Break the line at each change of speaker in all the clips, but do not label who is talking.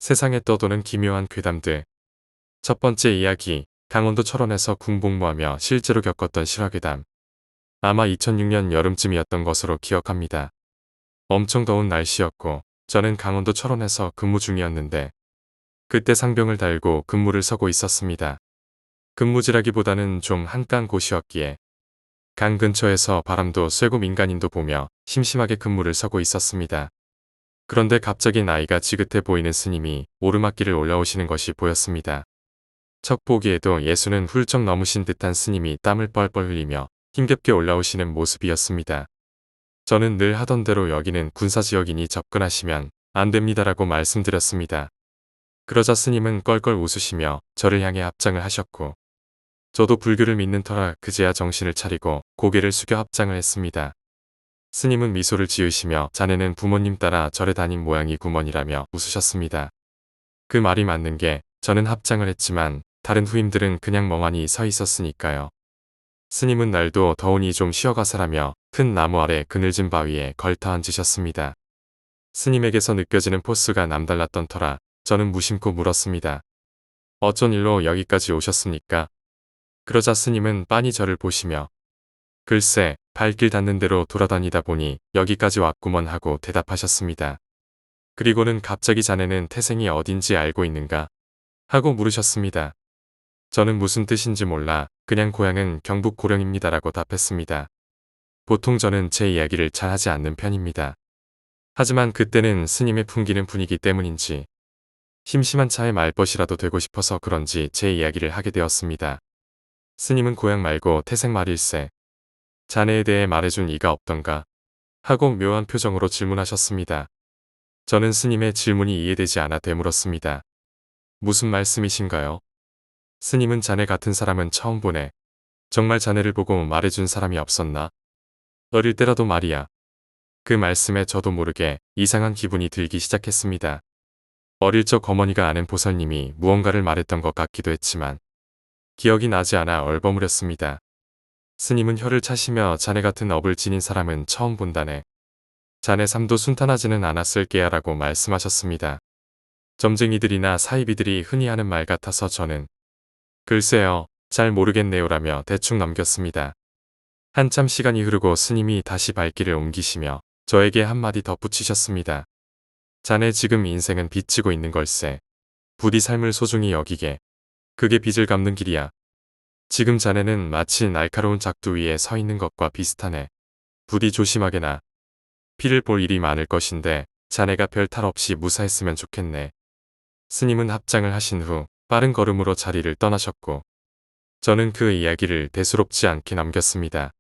세상에 떠도는 기묘한 괴담들. 첫 번째 이야기, 강원도 철원에서 군복무하며 실제로 겪었던 실화괴담. 아마 2006년 여름쯤이었던 것으로 기억합니다. 엄청 더운 날씨였고 저는 강원도 철원에서 근무 중이었는데 그때 상병을 달고 근무를 서고 있었습니다. 근무지라기보다는 좀 한가한 곳이었기에 강 근처에서 바람도 쐬고 민간인도 보며 심심하게 근무를 서고 있었습니다. 그런데 갑자기 나이가 지긋해 보이는 스님이 오르막길을 올라오시는 것이 보였습니다. 척 보기에도 예수는 훌쩍 넘으신 듯한 스님이 땀을 뻘뻘 흘리며 힘겹게 올라오시는 모습이었습니다. 저는 늘 하던 대로 여기는 군사지역이니 접근하시면 안 됩니다라고 말씀드렸습니다. 그러자 스님은 껄껄 웃으시며 저를 향해 합장을 하셨고 저도 불교를 믿는 터라 그제야 정신을 차리고 고개를 숙여 합장을 했습니다. 스님은 미소를 지으시며 자네는 부모님 따라 절에 다닌 모양이 구먼이라며 웃으셨습니다. 그 말이 맞는 게 저는 합장을 했지만 다른 후임들은 그냥 멍하니 서 있었으니까요. 스님은 날도 더우니 좀 쉬어가세라며 큰 나무 아래 그늘진 바위에 걸터 앉으셨습니다. 스님에게서 느껴지는 포스가 남달랐던 터라 저는 무심코 물었습니다. 어쩐 일로 여기까지 오셨습니까? 그러자 스님은 빤히 저를 보시며 글쎄 발길 닿는 대로 돌아다니다 보니 여기까지 왔구먼 하고 대답하셨습니다. 그리고는 갑자기 자네는 태생이 어딘지 알고 있는가? 하고 물으셨습니다. 저는 무슨 뜻인지 몰라 그냥 고향은 경북 고령입니다라고 답했습니다. 보통 저는 제 이야기를 잘 하지 않는 편입니다. 하지만 그때는 스님의 풍기는 분위기 때문인지 심심한 차에 말벗이라도 되고 싶어서 그런지 제 이야기를 하게 되었습니다. 스님은 고향 말고 태생 말일세. 자네에 대해 말해준 이가 없던가? 하고 묘한 표정으로 질문하셨습니다. 저는 스님의 질문이 이해되지 않아 되물었습니다. 무슨 말씀이신가요? 스님은 자네 같은 사람은 처음 보네. 정말 자네를 보고 말해준 사람이 없었나? 어릴 때라도 말이야. 그 말씀에 저도 모르게 이상한 기분이 들기 시작했습니다. 어릴 적 어머니가 아는 보살님이 무언가를 말했던 것 같기도 했지만 기억이 나지 않아 얼버무렸습니다. 스님은 혀를 차시며 자네 같은 업을 지닌 사람은 처음 본다네. 자네 삶도 순탄하지는 않았을 게야라고 말씀하셨습니다. 점쟁이들이나 사이비들이 흔히 하는 말 같아서 저는 글쎄요, 잘 모르겠네요라며 대충 넘겼습니다. 한참 시간이 흐르고 스님이 다시 발길을 옮기시며 저에게 한마디 덧붙이셨습니다. 자네 지금 인생은 빚지고 있는 걸세. 부디 삶을 소중히 여기게. 그게 빚을 갚는 길이야. 지금 자네는 마치 날카로운 작두 위에 서 있는 것과 비슷하네. 부디 조심하게나. 피를 볼 일이 많을 것인데 자네가 별 탈 없이 무사했으면 좋겠네. 스님은 합장을 하신 후 빠른 걸음으로 자리를 떠나셨고 저는 그 이야기를 대수롭지 않게 남겼습니다.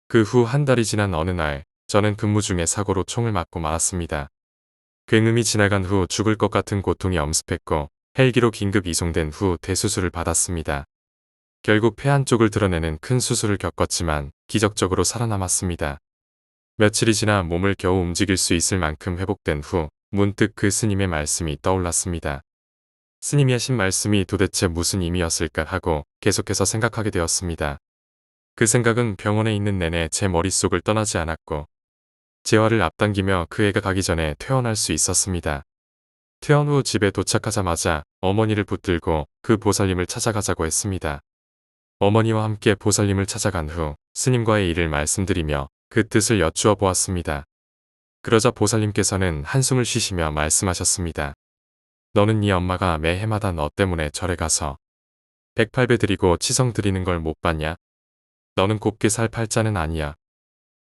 그 후 한 달이 지난 어느 날 저는 근무 중에 사고로 총을 맞고 말았습니다. 굉음이 지나간 후 죽을 것 같은 고통이 엄습했고 헬기로 긴급 이송된 후 대수술을 받았습니다. 결국 폐 한쪽을 드러내는 큰 수술을 겪었지만 기적적으로 살아남았습니다. 며칠이 지나 몸을 겨우 움직일 수 있을 만큼 회복된 후 문득 그 스님의 말씀이 떠올랐습니다. 스님이 하신 말씀이 도대체 무슨 의미였을까 하고 계속해서 생각하게 되었습니다. 그 생각은 병원에 있는 내내 제 머릿속을 떠나지 않았고 재활을 앞당기며 그 해가 가기 전에 퇴원할 수 있었습니다. 퇴원 후 집에 도착하자마자 어머니를 붙들고 그 보살님을 찾아가자고 했습니다. 어머니와 함께 보살님을 찾아간 후 스님과의 일을 말씀드리며 그 뜻을 여쭈어 보았습니다. 그러자 보살님께서는 한숨을 쉬시며 말씀하셨습니다. 너는 네 엄마가 매해마다 너 때문에 절에 가서 108배 드리고 치성 드리는 걸 못 봤냐? 너는 곱게 살 팔자는 아니야.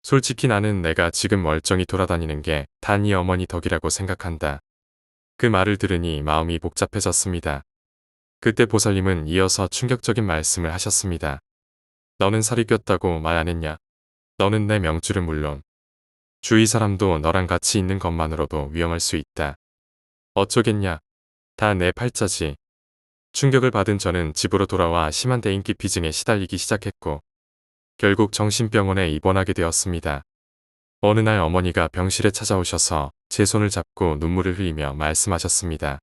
솔직히 나는 내가 지금 멀쩡히 돌아다니는 게 다 네 어머니 덕이라고 생각한다. 그 말을 들으니 마음이 복잡해졌습니다. 그때 보살님은 이어서 충격적인 말씀을 하셨습니다. 너는 살이 꼈다고 말 안 했냐? 너는 내 명줄은 물론 주위 사람도 너랑 같이 있는 것만으로도 위험할 수 있다. 어쩌겠냐? 다 내 팔자지. 충격을 받은 저는 집으로 돌아와 심한 대인기피증에 시달리기 시작했고 결국 정신병원에 입원하게 되었습니다. 어느 날 어머니가 병실에 찾아오셔서 제 손을 잡고 눈물을 흘리며 말씀하셨습니다.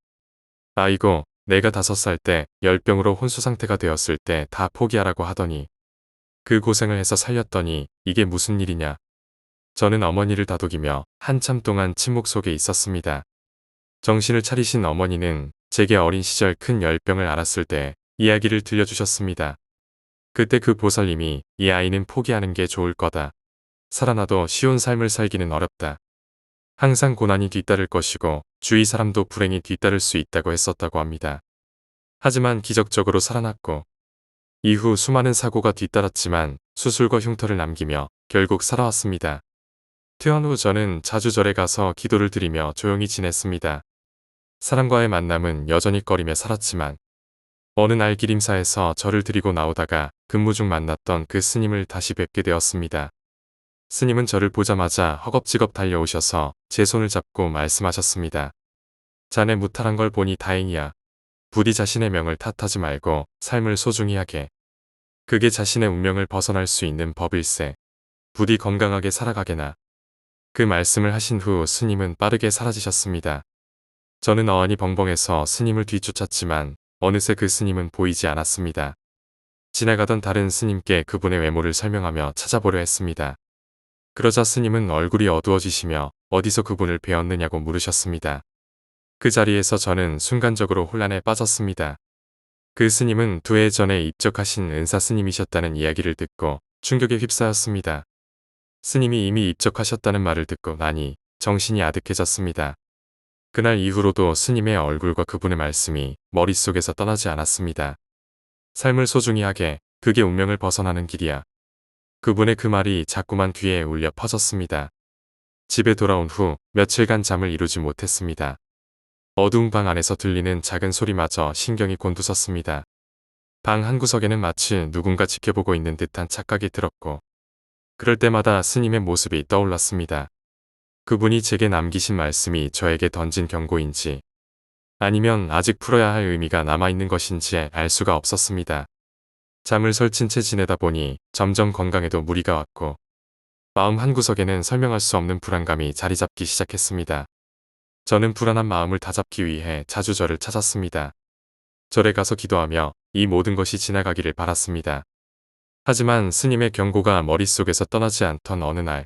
아이고, 내가 5살 때 열병으로 혼수 상태가 되었을 때 다 포기하라고 하더니 그 고생을 해서 살렸더니 이게 무슨 일이냐. 저는 어머니를 다독이며 한참 동안 침묵 속에 있었습니다. 정신을 차리신 어머니는 제게 어린 시절 큰 열병을 앓았을 때 이야기를 들려주셨습니다. 그때 그 보살님이 이 아이는 포기하는 게 좋을 거다. 살아나도 쉬운 삶을 살기는 어렵다. 항상 고난이 뒤따를 것이고 주위 사람도 불행이 뒤따를 수 있다고 했었다고 합니다. 하지만 기적적으로 살아났고 이후 수많은 사고가 뒤따랐지만 수술과 흉터를 남기며 결국 살아왔습니다. 퇴원 후 저는 자주 절에 가서 기도를 드리며 조용히 지냈습니다. 사람과의 만남은 여전히 꺼리며 살았지만 어느 날 기림사에서 절을 드리고 나오다가 근무 중 만났던 그 스님을 다시 뵙게 되었습니다. 스님은 저를 보자마자 허겁지겁 달려오셔서 제 손을 잡고 말씀하셨습니다. 자네 무탈한 걸 보니 다행이야. 부디 자신의 명을 탓하지 말고 삶을 소중히 하게. 그게 자신의 운명을 벗어날 수 있는 법일세. 부디 건강하게 살아가게나. 그 말씀을 하신 후 스님은 빠르게 사라지셨습니다. 저는 어안이 벙벙해서 스님을 뒤쫓았지만 어느새 그 스님은 보이지 않았습니다. 지나가던 다른 스님께 그분의 외모를 설명하며 찾아보려 했습니다. 그러자 스님은 얼굴이 어두워지시며 어디서 그분을 뵈었느냐고 물으셨습니다. 그 자리에서 저는 순간적으로 혼란에 빠졌습니다. 그 스님은 2해 전에 입적하신 은사 스님이셨다는 이야기를 듣고 충격에 휩싸였습니다. 스님이 이미 입적하셨다는 말을 듣고 나니 정신이 아득해졌습니다. 그날 이후로도 스님의 얼굴과 그분의 말씀이 머릿속에서 떠나지 않았습니다. 삶을 소중히 하게, 그게 운명을 벗어나는 길이야. 그분의 그 말이 자꾸만 귀에 울려 퍼졌습니다. 집에 돌아온 후 며칠간 잠을 이루지 못했습니다. 어두운 방 안에서 들리는 작은 소리마저 신경이 곤두섰습니다. 방 한구석에는 마치 누군가 지켜보고 있는 듯한 착각이 들었고 그럴 때마다 스님의 모습이 떠올랐습니다. 그분이 제게 남기신 말씀이 저에게 던진 경고인지 아니면 아직 풀어야 할 의미가 남아있는 것인지 알 수가 없었습니다. 잠을 설친 채 지내다 보니 점점 건강에도 무리가 왔고 마음 한구석에는 설명할 수 없는 불안감이 자리 잡기 시작했습니다. 저는 불안한 마음을 다잡기 위해 자주 절을 찾았습니다. 절에 가서 기도하며 이 모든 것이 지나가기를 바랐습니다. 하지만 스님의 경고가 머릿속에서 떠나지 않던 어느 날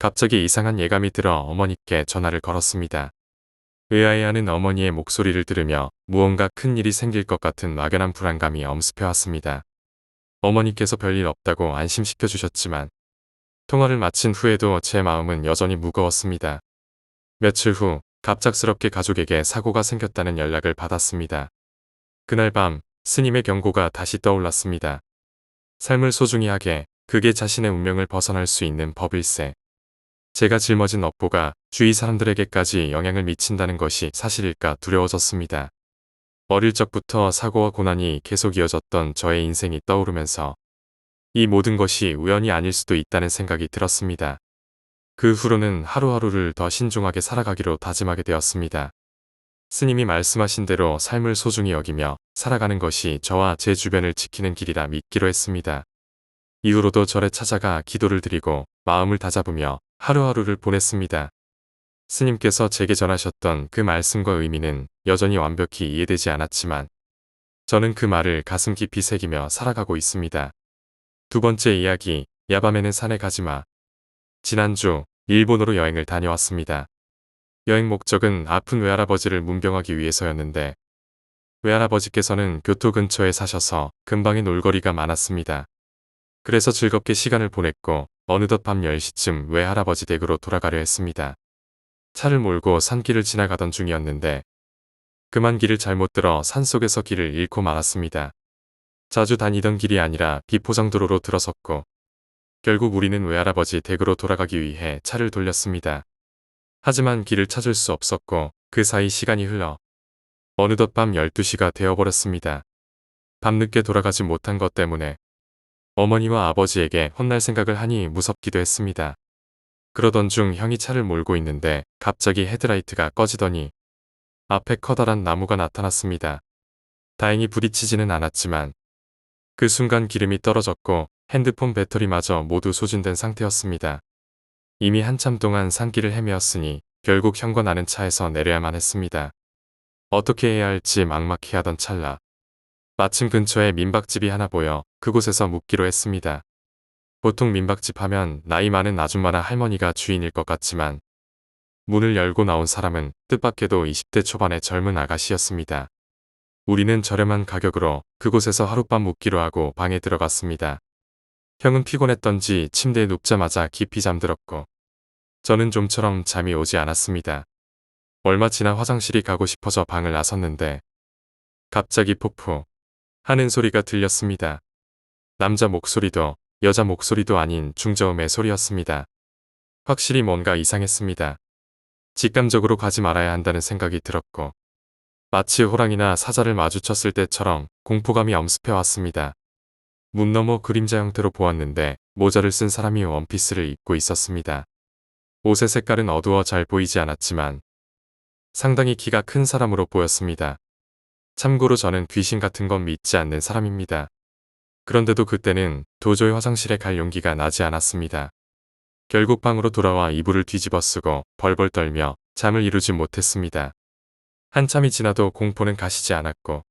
갑자기 이상한 예감이 들어 어머니께 전화를 걸었습니다. 의아해하는 어머니의 목소리를 들으며 무언가 큰 일이 생길 것 같은 막연한 불안감이 엄습해왔습니다. 어머니께서 별일 없다고 안심시켜 주셨지만 통화를 마친 후에도 제 마음은 여전히 무거웠습니다. 며칠 후 갑작스럽게 가족에게 사고가 생겼다는 연락을 받았습니다. 그날 밤 스님의 경고가 다시 떠올랐습니다. 삶을 소중히 하게, 그게 자신의 운명을 벗어날 수 있는 법일세. 제가 짊어진 업보가 주위 사람들에게까지 영향을 미친다는 것이 사실일까 두려워졌습니다. 어릴 적부터 사고와 고난이 계속 이어졌던 저의 인생이 떠오르면서 이 모든 것이 우연이 아닐 수도 있다는 생각이 들었습니다. 그 후로는 하루하루를 더 신중하게 살아가기로 다짐하게 되었습니다. 스님이 말씀하신 대로 삶을 소중히 여기며 살아가는 것이 저와 제 주변을 지키는 길이라 믿기로 했습니다. 이후로도 절에 찾아가 기도를 드리고 마음을 다잡으며 하루하루를 보냈습니다. 스님께서 제게 전하셨던 그 말씀과 의미는 여전히 완벽히 이해되지 않았지만 저는 그 말을 가슴 깊이 새기며 살아가고 있습니다. 2번째 이야기, 야밤에는 산에 가지마. 지난주 일본으로 여행을 다녀왔습니다. 여행 목적은 아픈 외할아버지를 문병하기 위해서였는데 외할아버지께서는 교토 근처에 사셔서 근방에 놀거리가 많았습니다. 그래서 즐겁게 시간을 보냈고 어느덧 밤 10시쯤 외할아버지 댁으로 돌아가려 했습니다. 차를 몰고 산길을 지나가던 중이었는데 그만 길을 잘못 들어 산속에서 길을 잃고 말았습니다. 자주 다니던 길이 아니라 비포장도로로 들어섰고 결국 우리는 외할아버지 댁으로 돌아가기 위해 차를 돌렸습니다. 하지만 길을 찾을 수 없었고 그 사이 시간이 흘러 어느덧 밤 12시가 되어버렸습니다. 밤늦게 돌아가지 못한 것 때문에 어머니와 아버지에게 혼날 생각을 하니 무섭기도 했습니다. 그러던 중 형이 차를 몰고 있는데 갑자기 헤드라이트가 꺼지더니 앞에 커다란 나무가 나타났습니다. 다행히 부딪히지는 않았지만 그 순간 기름이 떨어졌고 핸드폰 배터리마저 모두 소진된 상태였습니다. 이미 한참 동안 산길을 헤매었으니 결국 형과 나는 차에서 내려야만 했습니다. 어떻게 해야 할지 막막해하던 찰나 마침 근처에 민박집이 하나 보여 그곳에서 묵기로 했습니다. 보통 민박집 하면 나이 많은 아줌마나 할머니가 주인일 것 같지만 문을 열고 나온 사람은 뜻밖에도 20대 초반의 젊은 아가씨였습니다. 우리는 저렴한 가격으로 그곳에서 하룻밤 묵기로 하고 방에 들어갔습니다. 형은 피곤했던지 침대에 눕자마자 깊이 잠들었고 저는 좀처럼 잠이 오지 않았습니다. 얼마 지나 화장실이 가고 싶어서 방을 나섰는데 갑자기 폭포 하는 소리가 들렸습니다. 남자 목소리도 여자 목소리도 아닌 중저음의 소리였습니다. 확실히 뭔가 이상했습니다. 직감적으로 가지 말아야 한다는 생각이 들었고 마치 호랑이나 사자를 마주쳤을 때처럼 공포감이 엄습해 왔습니다. 문 너머 그림자 형태로 보았는데 모자를 쓴 사람이 원피스를 입고 있었습니다. 옷의 색깔은 어두워 잘 보이지 않았지만 상당히 키가 큰 사람으로 보였습니다. 참고로 저는 귀신 같은 건 믿지 않는 사람입니다. 그런데도 그때는 도저히 화장실에 갈 용기가 나지 않았습니다. 결국 방으로 돌아와 이불을 뒤집어 쓰고 벌벌 떨며 잠을 이루지 못했습니다. 한참이 지나도 공포는 가시지 않았고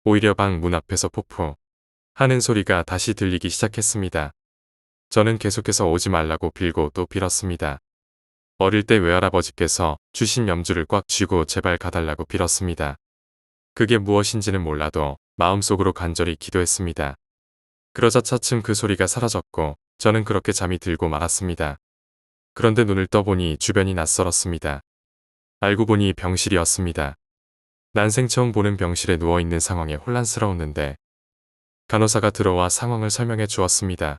오히려 방 문 앞에서 포포 하는 소리가 다시 들리기 시작했습니다. 저는 계속해서 오지 말라고 빌고 또 빌었습니다. 어릴 때 외할아버지께서 주신 염주를 꽉 쥐고 제발 가달라고 빌었습니다. 그게 무엇인지는 몰라도 마음속으로 간절히 기도했습니다. 그러자 차츰 그 소리가 사라졌고 저는 그렇게 잠이 들고 말았습니다. 그런데 눈을 떠보니 주변이 낯설었습니다. 알고 보니 병실이었습니다. 난생 처음 보는 병실에 누워있는 상황에 혼란스러웠는데 간호사가 들어와 상황을 설명해 주었습니다.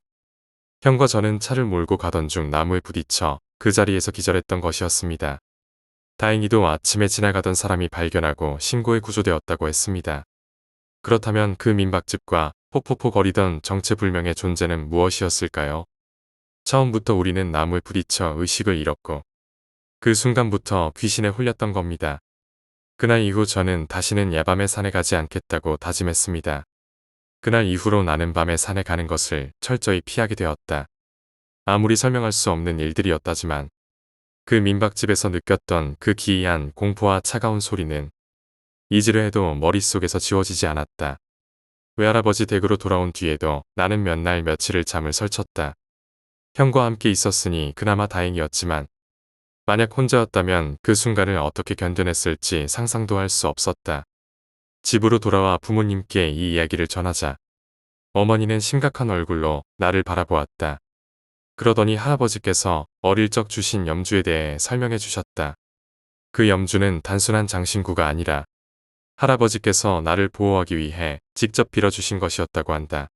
형과 저는 차를 몰고 가던 중 나무에 부딪혀 그 자리에서 기절했던 것이었습니다. 다행히도 아침에 지나가던 사람이 발견하고 신고해 구조되었다고 했습니다. 그렇다면 그 민박집과 포포포 거리던 정체불명의 존재는 무엇이었을까요? 처음부터 우리는 나무에 부딪혀 의식을 잃었고 그 순간부터 귀신에 홀렸던 겁니다. 그날 이후 저는 다시는 야밤에 산에 가지 않겠다고 다짐했습니다. 그날 이후로 나는 밤에 산에 가는 것을 철저히 피하게 되었다. 아무리 설명할 수 없는 일들이었다지만 그 민박집에서 느꼈던 그 기이한 공포와 차가운 소리는 잊으려 해도 머릿속에서 지워지지 않았다. 외할아버지 댁으로 돌아온 뒤에도 나는 몇 날 며칠을 잠을 설쳤다. 형과 함께 있었으니 그나마 다행이었지만 만약 혼자였다면 그 순간을 어떻게 견뎌냈을지 상상도 할 수 없었다. 집으로 돌아와 부모님께 이 이야기를 전하자 어머니는 심각한 얼굴로 나를 바라보았다. 그러더니 할아버지께서 어릴 적 주신 염주에 대해 설명해 주셨다. 그 염주는 단순한 장신구가 아니라 할아버지께서 나를 보호하기 위해 직접 빌어주신 것이었다고 한다.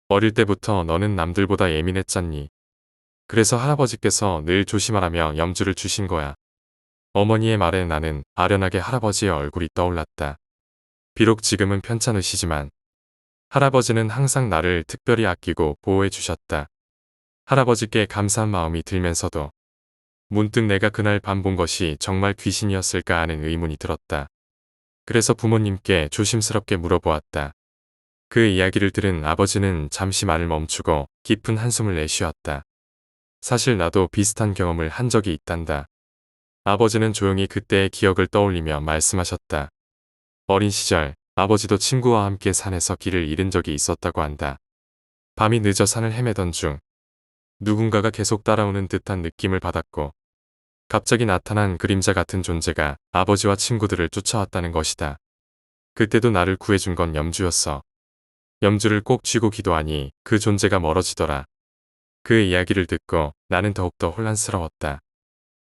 어릴 때부터 너는 남들보다 예민했잖니. 그래서 할아버지께서 늘 조심하라며 염주를 주신 거야. 어머니의 말에 나는 아련하게 할아버지의 얼굴이 떠올랐다. 비록 지금은 편찮으시지만 할아버지는 항상 나를 특별히 아끼고 보호해 주셨다. 할아버지께 감사한 마음이 들면서도 문득 내가 그날 밤 본 것이 정말 귀신이었을까 하는 의문이 들었다. 그래서 부모님께 조심스럽게 물어보았다. 그 이야기를 들은 아버지는 잠시 말을 멈추고 깊은 한숨을 내쉬었다. 사실 나도 비슷한 경험을 한 적이 있단다. 아버지는 조용히 그때의 기억을 떠올리며 말씀하셨다. 어린 시절 아버지도 친구와 함께 산에서 길을 잃은 적이 있었다고 한다. 밤이 늦어 산을 헤매던 중 누군가가 계속 따라오는 듯한 느낌을 받았고 갑자기 나타난 그림자 같은 존재가 아버지와 친구들을 쫓아왔다는 것이다. 그때도 나를 구해준 건 염주였어. 염주를 꼭 쥐고 기도하니 그 존재가 멀어지더라. 그 이야기를 듣고 나는 더욱더 혼란스러웠다.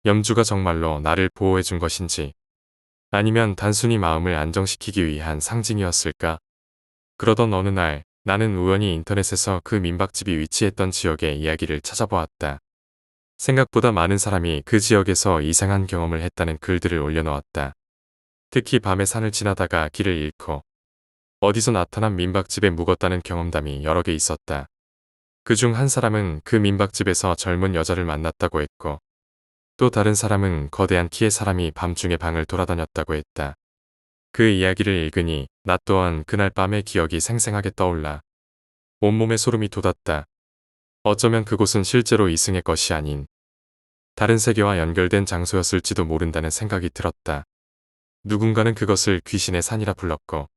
염주가 정말로 나를 보호해준 것인지 아니면 단순히 마음을 안정시키기 위한 상징이었을까? 그러던 어느 날 나는 우연히 인터넷에서 그 민박집이 위치했던 지역의 이야기를 찾아보았다. 생각보다 많은 사람이 그 지역에서 이상한 경험을 했다는 글들을 올려놓았다. 특히 밤에 산을 지나다가 길을 잃고 어디서 나타난 민박집에 묵었다는 경험담이 여러 개 있었다. 그중 한 사람은 그 민박집에서 젊은 여자를 만났다고 했고 또 다른 사람은 거대한 키의 사람이 밤중에 방을 돌아다녔다고 했다. 그 이야기를 읽으니 나 또한 그날 밤의 기억이 생생하게 떠올라 온몸에 소름이 돋았다. 어쩌면 그곳은 실제로 이승의 것이 아닌 다른 세계와 연결된 장소였을지도 모른다는 생각이 들었다. 누군가는 그것을 귀신의 산이라 불렀고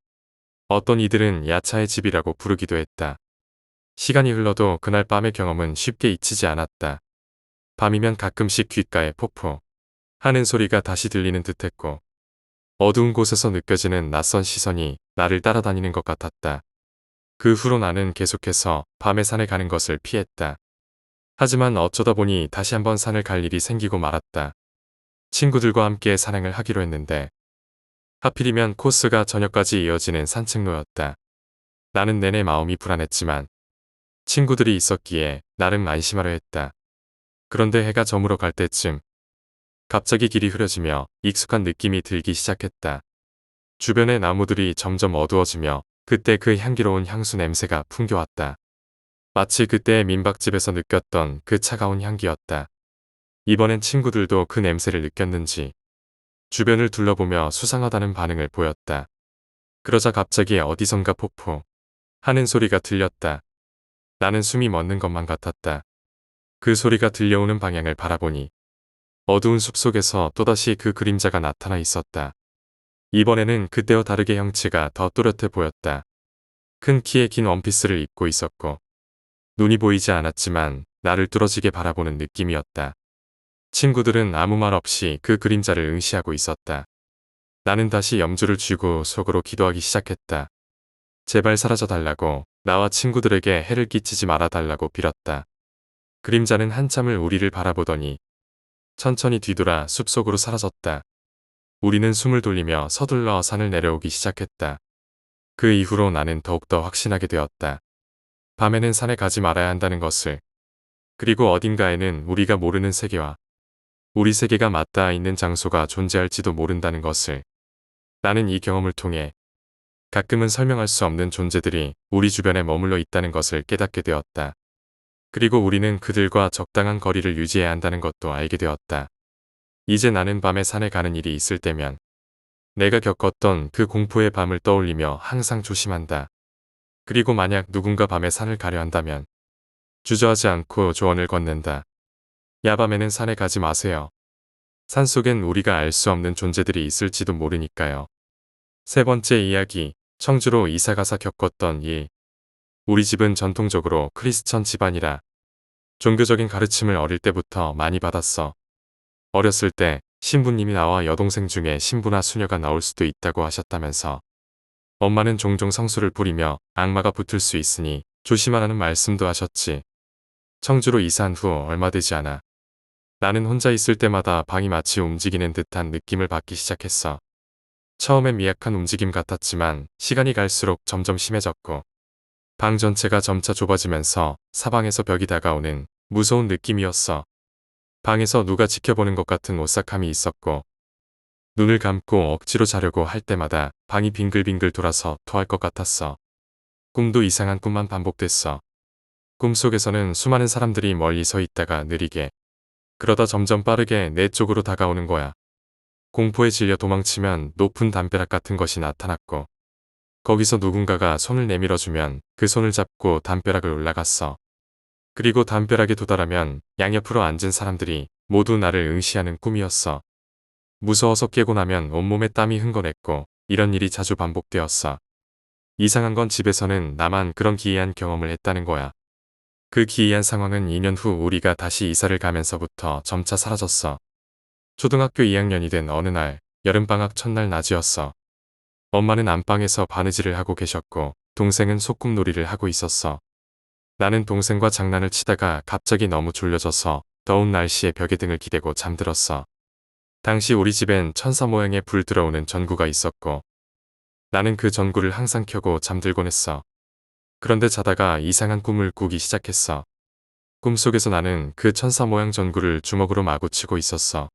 어떤 이들은 야차의 집이라고 부르기도 했다. 시간이 흘러도 그날 밤의 경험은 쉽게 잊히지 않았다. 밤이면 가끔씩 귓가에 포포 하는 소리가 다시 들리는 듯했고 어두운 곳에서 느껴지는 낯선 시선이 나를 따라다니는 것 같았다. 그 후로 나는 계속해서 밤에 산에 가는 것을 피했다. 하지만 어쩌다 보니 다시 한번 산을 갈 일이 생기고 말았다. 친구들과 함께 산행을 하기로 했는데 하필이면 코스가 저녁까지 이어지는 산책로였다. 나는 내내 마음이 불안했지만 친구들이 있었기에 나름 안심하려 했다. 그런데 해가 저물어 갈 때쯤 갑자기 길이 흐려지며 익숙한 느낌이 들기 시작했다. 주변의 나무들이 점점 어두워지며 그때 그 향기로운 향수 냄새가 풍겨왔다. 마치 그때의 민박집에서 느꼈던 그 차가운 향기였다. 이번엔 친구들도 그 냄새를 느꼈는지 주변을 둘러보며 수상하다는 반응을 보였다. 그러자 갑자기 어디선가 포포 하는 소리가 들렸다. 나는 숨이 멎는 것만 같았다. 그 소리가 들려오는 방향을 바라보니 어두운 숲속에서 또다시 그 그림자가 나타나 있었다. 이번에는 그때와 다르게 형체가 더 또렷해 보였다. 큰 키에 긴 원피스를 입고 있었고 눈이 보이지 않았지만 나를 뚫어지게 바라보는 느낌이었다. 친구들은 아무 말 없이 그 그림자를 응시하고 있었다. 나는 다시 염주를 쥐고 속으로 기도하기 시작했다. 제발 사라져 달라고, 나와 친구들에게 해를 끼치지 말아 달라고 빌었다. 그림자는 한참을 우리를 바라보더니 천천히 뒤돌아 숲속으로 사라졌다. 우리는 숨을 돌리며 서둘러 산을 내려오기 시작했다. 그 이후로 나는 더욱더 확신하게 되었다. 밤에는 산에 가지 말아야 한다는 것을. 그리고 어딘가에는 우리가 모르는 세계와 우리 세계가 맞닿아 있는 장소가 존재할지도 모른다는 것을. 나는 이 경험을 통해 가끔은 설명할 수 없는 존재들이 우리 주변에 머물러 있다는 것을 깨닫게 되었다. 그리고 우리는 그들과 적당한 거리를 유지해야 한다는 것도 알게 되었다. 이제 나는 밤에 산에 가는 일이 있을 때면 내가 겪었던 그 공포의 밤을 떠올리며 항상 조심한다. 그리고 만약 누군가 밤에 산을 가려 한다면 주저하지 않고 조언을 건넨다. 야밤에는 산에 가지 마세요. 산속엔 우리가 알 수 없는 존재들이 있을지도 모르니까요. 세 번째 이야기, 청주로 이사가서 겪었던 일. 우리 집은 전통적으로 크리스천 집안이라 종교적인 가르침을 어릴 때부터 많이 받았어. 어렸을 때 신부님이 나와 여동생 중에 신부나 수녀가 나올 수도 있다고 하셨다면서 엄마는 종종 성수를 부리며 악마가 붙을 수 있으니 조심하라는 말씀도 하셨지. 청주로 이사한 후 얼마 되지 않아 나는 혼자 있을 때마다 방이 마치 움직이는 듯한 느낌을 받기 시작했어. 처음엔 미약한 움직임 같았지만 시간이 갈수록 점점 심해졌고 방 전체가 점차 좁아지면서 사방에서 벽이 다가오는 무서운 느낌이었어. 방에서 누가 지켜보는 것 같은 오싹함이 있었고 눈을 감고 억지로 자려고 할 때마다 방이 빙글빙글 돌아서 토할 것 같았어. 꿈도 이상한 꿈만 반복됐어. 꿈속에서는 수많은 사람들이 멀리 서 있다가 느리게 그러다 점점 빠르게 내 쪽으로 다가오는 거야. 공포에 질려 도망치면 높은 담벼락 같은 것이 나타났고 거기서 누군가가 손을 내밀어주면 그 손을 잡고 담벼락을 올라갔어. 그리고 담벼락에 도달하면 양옆으로 앉은 사람들이 모두 나를 응시하는 꿈이었어. 무서워서 깨고 나면 온몸에 땀이 흥건했고 이런 일이 자주 반복되었어. 이상한 건 집에서는 나만 그런 기이한 경험을 했다는 거야. 그 기이한 상황은 2년 후 우리가 다시 이사를 가면서부터 점차 사라졌어. 초등학교 2학년이 된 어느 날, 여름방학 첫날 낮이었어. 엄마는 안방에서 바느질을 하고 계셨고 동생은 소꿉놀이를 하고 있었어. 나는 동생과 장난을 치다가 갑자기 너무 졸려져서 더운 날씨에 벽에 등을 기대고 잠들었어. 당시 우리 집엔 천사 모양의 불 들어오는 전구가 있었고 나는 그 전구를 항상 켜고 잠들곤 했어. 그런데 자다가 이상한 꿈을 꾸기 시작했어. 꿈속에서 나는 그 천사 모양 전구를 주먹으로 마구 치고 있었어.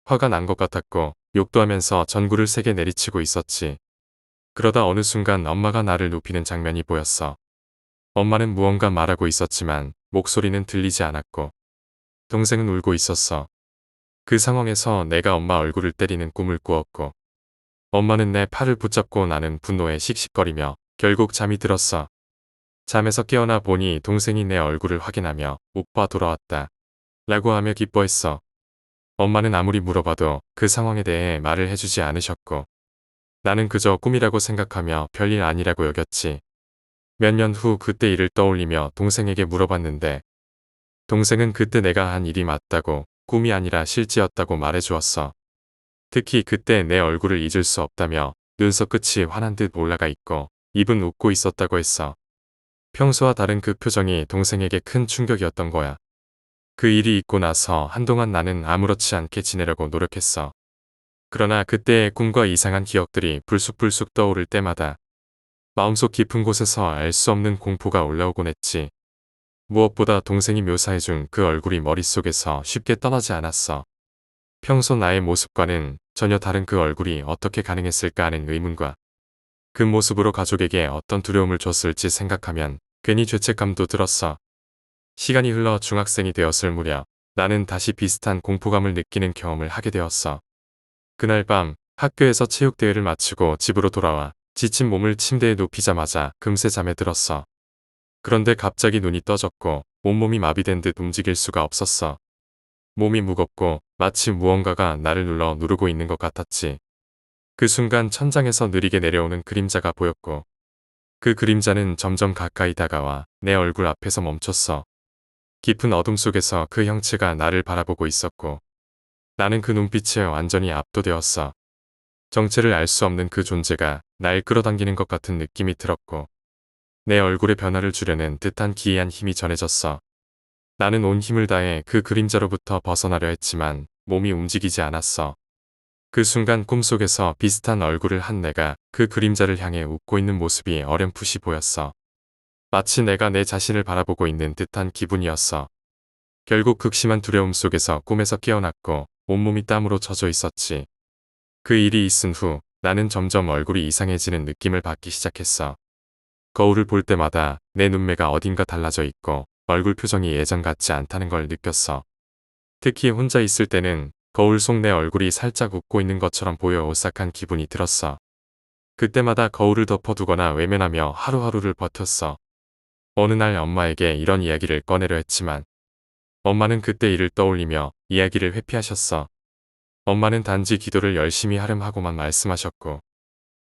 화가 난 것 같았고 욕도 하면서 전구를 세게 내리치고 있었지. 그러다 어느 순간 엄마가 나를 눕히는 장면이 보였어. 엄마는 무언가 말하고 있었지만 목소리는 들리지 않았고 동생은 울고 있었어. 그 상황에서 내가 엄마 얼굴을 때리는 꿈을 꾸었고 엄마는 내 팔을 붙잡고 나는 분노에 씩씩거리며 결국 잠이 들었어. 잠에서 깨어나 보니 동생이 내 얼굴을 확인하며 오빠 돌아왔다 라고 하며 기뻐했어. 엄마는 아무리 물어봐도 그 상황에 대해 말을 해주지 않으셨고 나는 그저 꿈이라고 생각하며 별일 아니라고 여겼지. 몇 년 후 그때 일을 떠올리며 동생에게 물어봤는데 동생은 그때 내가 한 일이 맞다고 꿈이 아니라 실제였다고 말해주었어. 특히 그때 내 얼굴을 잊을 수 없다며 눈썹 끝이 환한 듯 올라가 있고 입은 웃고 있었다고 했어. 평소와 다른 그 표정이 동생에게 큰 충격이었던 거야. 그 일이 있고 나서 한동안 나는 아무렇지 않게 지내려고 노력했어. 그러나 그때의 꿈과 이상한 기억들이 불쑥불쑥 떠오를 때마다 마음속 깊은 곳에서 알 수 없는 공포가 올라오곤 했지. 무엇보다 동생이 묘사해준 그 얼굴이 머릿속에서 쉽게 떠나지 않았어. 평소 나의 모습과는 전혀 다른 그 얼굴이 어떻게 가능했을까 하는 의문과 그 모습으로 가족에게 어떤 두려움을 줬을지 생각하면 괜히 죄책감도 들었어. 시간이 흘러 중학생이 되었을 무렵 나는 다시 비슷한 공포감을 느끼는 경험을 하게 되었어. 그날 밤 학교에서 체육대회를 마치고 집으로 돌아와 지친 몸을 침대에 눕히자마자 금세 잠에 들었어. 그런데 갑자기 눈이 떠졌고 온몸이 마비된 듯 움직일 수가 없었어. 몸이 무겁고 마치 무언가가 나를 눌러 누르고 있는 것 같았지. 그 순간 천장에서 느리게 내려오는 그림자가 보였고 그 그림자는 점점 가까이 다가와 내 얼굴 앞에서 멈췄어. 깊은 어둠 속에서 그 형체가 나를 바라보고 있었고 나는 그 눈빛에 완전히 압도되었어. 정체를 알 수 없는 그 존재가 날 끌어당기는 것 같은 느낌이 들었고 내 얼굴의 변화를 주려는 듯한 기이한 힘이 전해졌어. 나는 온 힘을 다해 그 그림자로부터 벗어나려 했지만 몸이 움직이지 않았어. 그 순간 꿈속에서 비슷한 얼굴을 한 내가 그 그림자를 향해 웃고 있는 모습이 어렴풋이 보였어. 마치 내가 내 자신을 바라보고 있는 듯한 기분이었어. 결국 극심한 두려움 속에서 꿈에서 깨어났고 온몸이 땀으로 젖어 있었지. 그 일이 있은 후 나는 점점 얼굴이 이상해지는 느낌을 받기 시작했어. 거울을 볼 때마다 내 눈매가 어딘가 달라져 있고 얼굴 표정이 예전 같지 않다는 걸 느꼈어. 특히 혼자 있을 때는 거울 속 내 얼굴이 살짝 웃고 있는 것처럼 보여 오싹한 기분이 들었어. 그때마다 거울을 덮어두거나 외면하며 하루하루를 버텼어. 어느 날 엄마에게 이런 이야기를 꺼내려 했지만 엄마는 그때 일을 떠올리며 이야기를 회피하셨어. 엄마는 단지 기도를 열심히 하렴하고만 말씀하셨고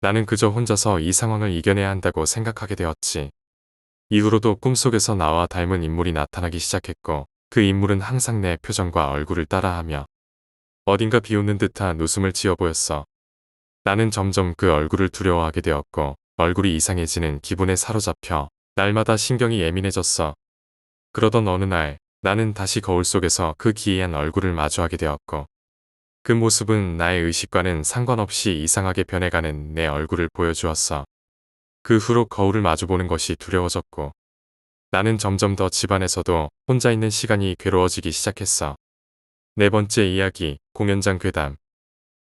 나는 그저 혼자서 이 상황을 이겨내야 한다고 생각하게 되었지. 이후로도 꿈속에서 나와 닮은 인물이 나타나기 시작했고 그 인물은 항상 내 표정과 얼굴을 따라하며 어딘가 비웃는 듯한 웃음을 지어 보였어. 나는 점점 그 얼굴을 두려워하게 되었고 얼굴이 이상해지는 기분에 사로잡혀 날마다 신경이 예민해졌어. 그러던 어느 날 나는 다시 거울 속에서 그 기이한 얼굴을 마주하게 되었고 그 모습은 나의 의식과는 상관없이 이상하게 변해가는 내 얼굴을 보여주었어. 그 후로 거울을 마주보는 것이 두려워졌고 나는 점점 더 집안에서도 혼자 있는 시간이 괴로워지기 시작했어. 네 번째 이야기, 공연장 괴담.